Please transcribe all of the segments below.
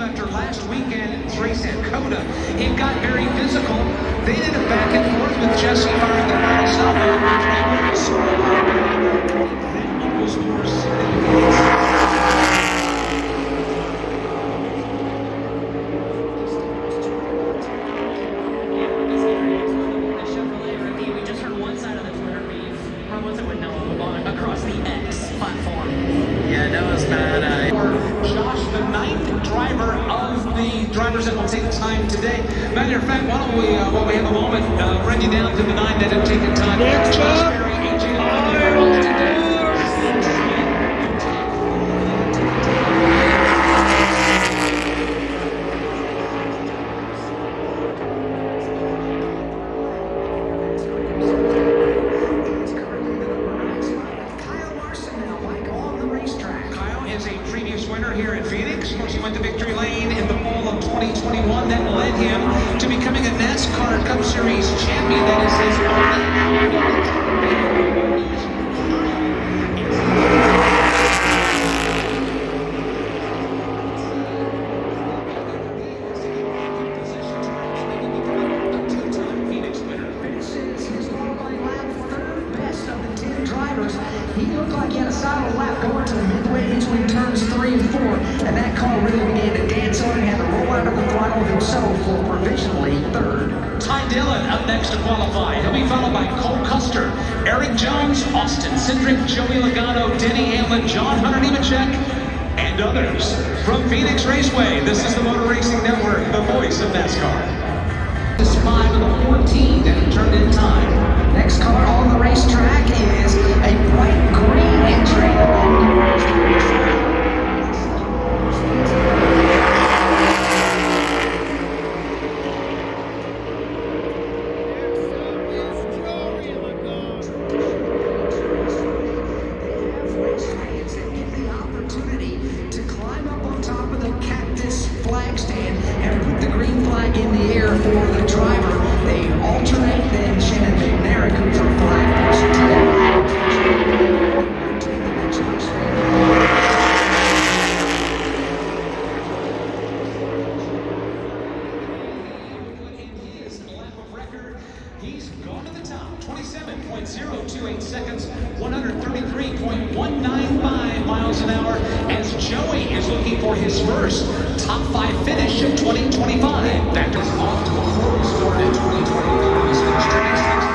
After last weekend's race at Coda, it got very physical. They did a back and forth with Jesse firing the final salvo. Then was more significant. Across the X platform. Yeah, Noah's bad. Josh, the 9th driver of the drivers that will take time today. Matter of fact, why don't we, while we have a moment, run you down to the 9 that have taken time. Next up, here at Phoenix. Of course, he went to victory lane in the fall of 2021. That led him to becoming a NASCAR Cup Series champion. That is his only. He looked like he had a solid lap going to the midway between turns 3 and 4, and that car really began to dance on and had to roll out of the throttle himself for provisionally 3rd. Ty Dillon up next to qualify. He'll be followed by Cole Custer, Eric Jones, Austin Cindric, Joey Logano, Denny Hamlin, John Hunter Nemechek, and others. From Phoenix Raceway, this is the Motor Racing Network, the voice of NASCAR. This 5 of the 14 that have turned in time. Next car on the racetrack is a bright green entry along the racetrack. Flag stand and put the green flag in the air for the driver. They alternate, then Shannon McNarick, who's our flag person today. He's gone to the top, 27.028 seconds, 133.195 miles an hour, as Joey is looking for his first top 5 finish of 2025. That is off to a horrible start in 2025. He's finished 26th.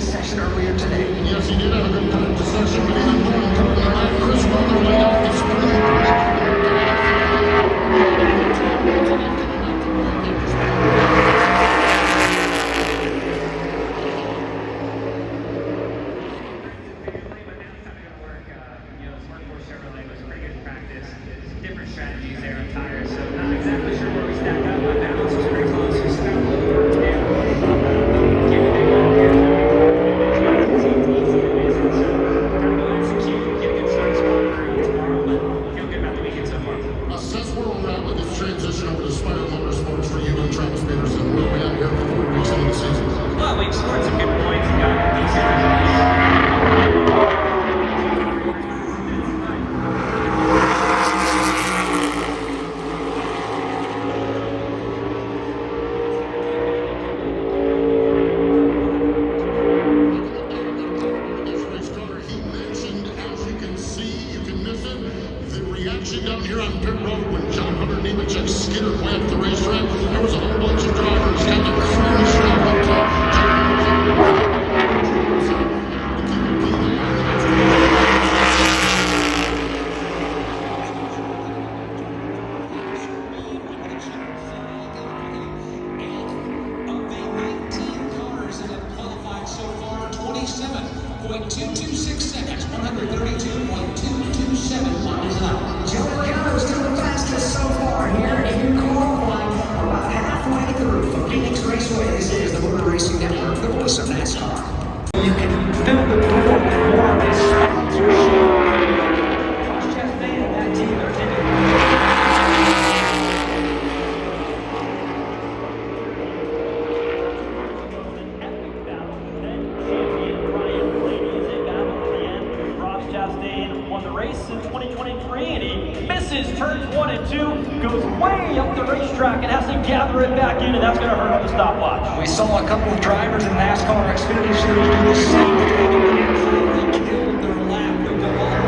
Session earlier today. Yes, he did have a good practice session, but even more importantly, Chris Weather laid out the Chevrolet was pretty good practice. There's different strategies there on tires, so not exactly sure where we stack up, but balance was pretty close. So well, we've scored some good points and got decent results. Down here on pit road when John Hunter Nemechek skittered way up the racetrack, there was a whole bunch of drivers kind of cruised up top. Of the 19 cars that have qualified so far, 27.226 seconds, 132.227 miles an hour. Joey Logano is still the fastest so far here in qualifying, about halfway through from Phoenix Raceway. misses turns 1 and 2, goes way up the racetrack and has to gather it back in, and that's going to hurt on the stopwatch. We saw a couple of drivers in NASCAR Xfinity Series do the same thing. They killed their lap. They'll go all the way.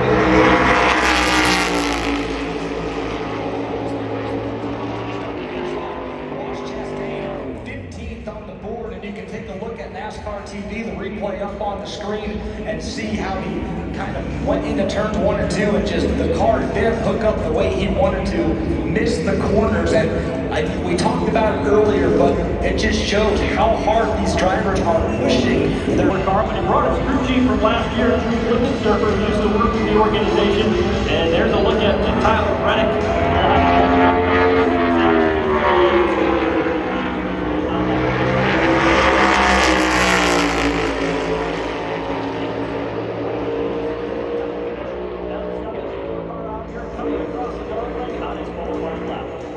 15th on the board, and you can take a look at NASCAR TV, the replay up on the screen, and see how he kind of went into turns 1 and 2, and just the car didn't hook up the way he wanted to, missed the corners, and we talked about it earlier, but it just shows how hard these drivers are pushing their car. But he brought his crew chief from last year, Clifton Surfer, who used to work for the organization, and there's a look at Tyler Reddick.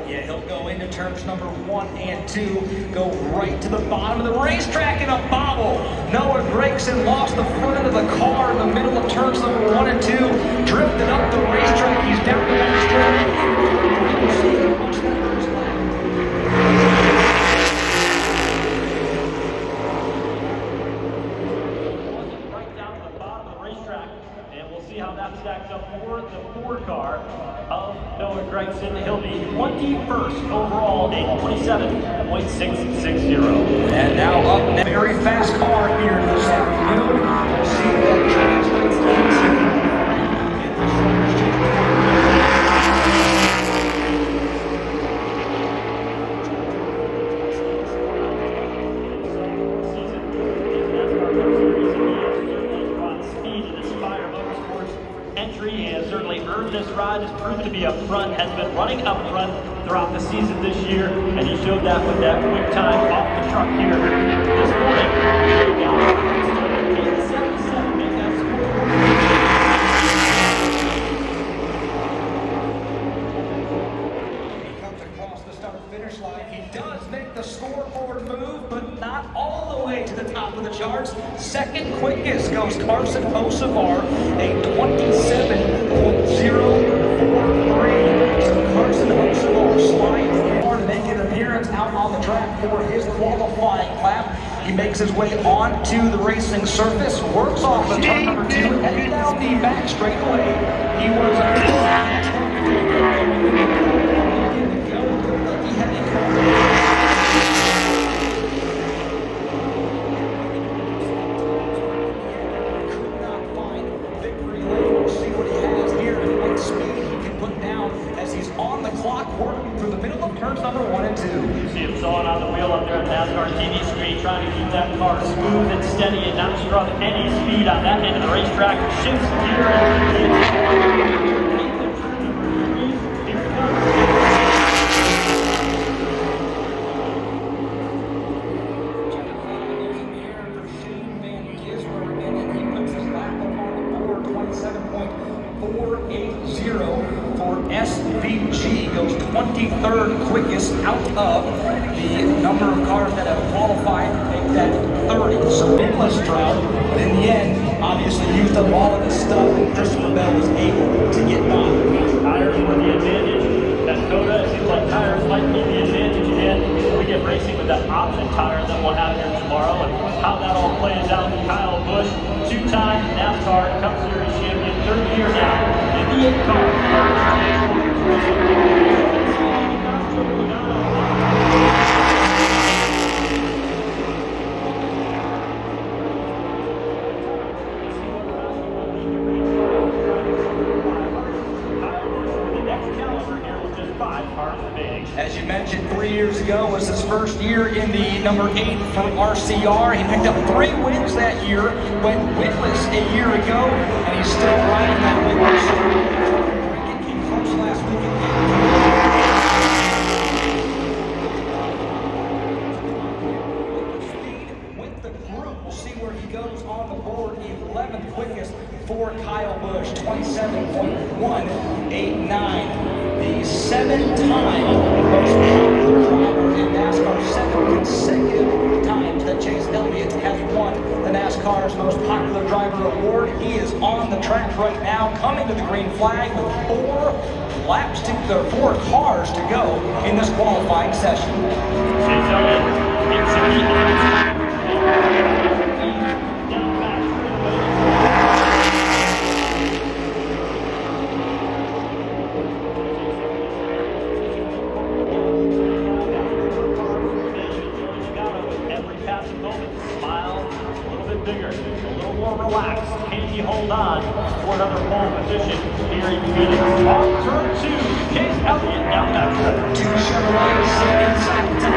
Yeah, he'll go into turns number 1 and 2, go right to the bottom of the racetrack in a bobble. Noah Gregson lost the front end of the car in the middle of turns number 1 and 2, drifted up the racetrack. He's down the backstretch. Right down to the bottom of the racetrack, and we'll see how that stacks up for the Ford car of Noah Gregson. He'll be 21st overall in 27.660. And now up, very fast car here this afternoon. We'll see what translates entry. He has certainly earned this ride, has proven to be up front, has been running up front throughout the season this year, and he showed that with that quick time off the truck here this morning. He comes across the start-finish line. He does make the scoreboard move, but not all the way to the top of the charts. Second quickest goes Carson Hocevar, a 27.043. So Carson Hocevar slides in to make an appearance out on the track for his qualifying lap. He makes his way onto the racing surface, works off the turn number 2, heading down the back straightaway. He was turns number 1 and 2. You see him sawing on the wheel up there at NASCAR TV screen, trying to keep that car smooth and steady and not scrub any speed on that end of the racetrack. Shifts gear for SVG, goes 23rd quickest out of the number of cars that have qualified to make that 30. So endless drought, but in the end, obviously used up all of his stuff, and Christopher Bell was able to get by. Tires were the advantage. That Coda, it seems like tires might be the advantage again. We get racing with that option tire that we'll have here tomorrow, and how that all plays out. Kyle Busch, 2-time NASCAR Cup Series champion, 3rd year now in the 8 car. As you mentioned, 3 years ago was his first year in the number 8 for RCR. He picked up 3 wins that year, went winless a year ago, and he's still riding that winless. Came close last weekend. With the group, we'll see where he goes on the board. 11th quickest for Kyle Busch, 27.189. The 7-time most popular driver in NASCAR, 7 consecutive times that Chase Elliott has won the NASCAR's Most Popular Driver Award. He is on the track right now, coming to the green flag with 4 cars to go in this qualifying session. Chase Elliott gets to the bigger, a little more relaxed. Can he hold on for another pole position here in Phoenix? On turn 2, Chase Elliott down that stretch. 2 Chevrolets inside the top.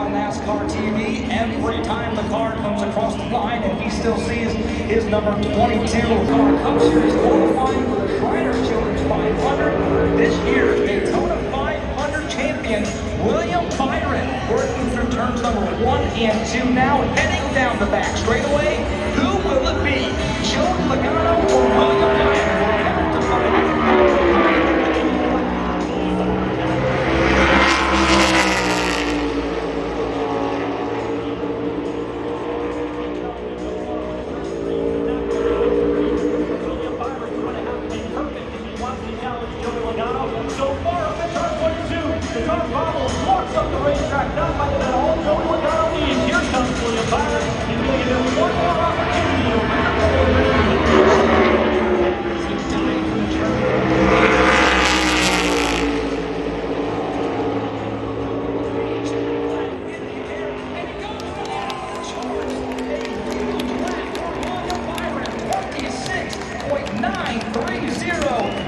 NASCAR TV every time the car comes across the line, and he still sees his number 22 car comes here. He's qualifying for the Shriners Children's 500. This year's Daytona 500 champion, William Byron, working through turns number 1 and 2 now, heading down the back straightaway. Who will it be? Joe Logano or William Byron? We'll have to find out.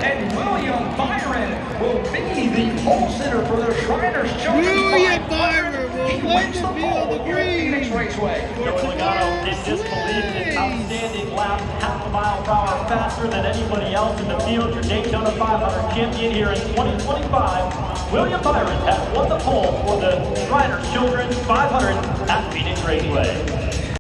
And William Byron will be the pole sitter for the Shriners Children's 500. He wins the pole here at Phoenix Raceway. Joey Logano in disbelief. An outstanding lap, half a mile per hour faster than anybody else in the field. Your Daytona 500 champion here in 2025. William Byron has won the pole for the Shriners Children's 500 at Phoenix Raceway.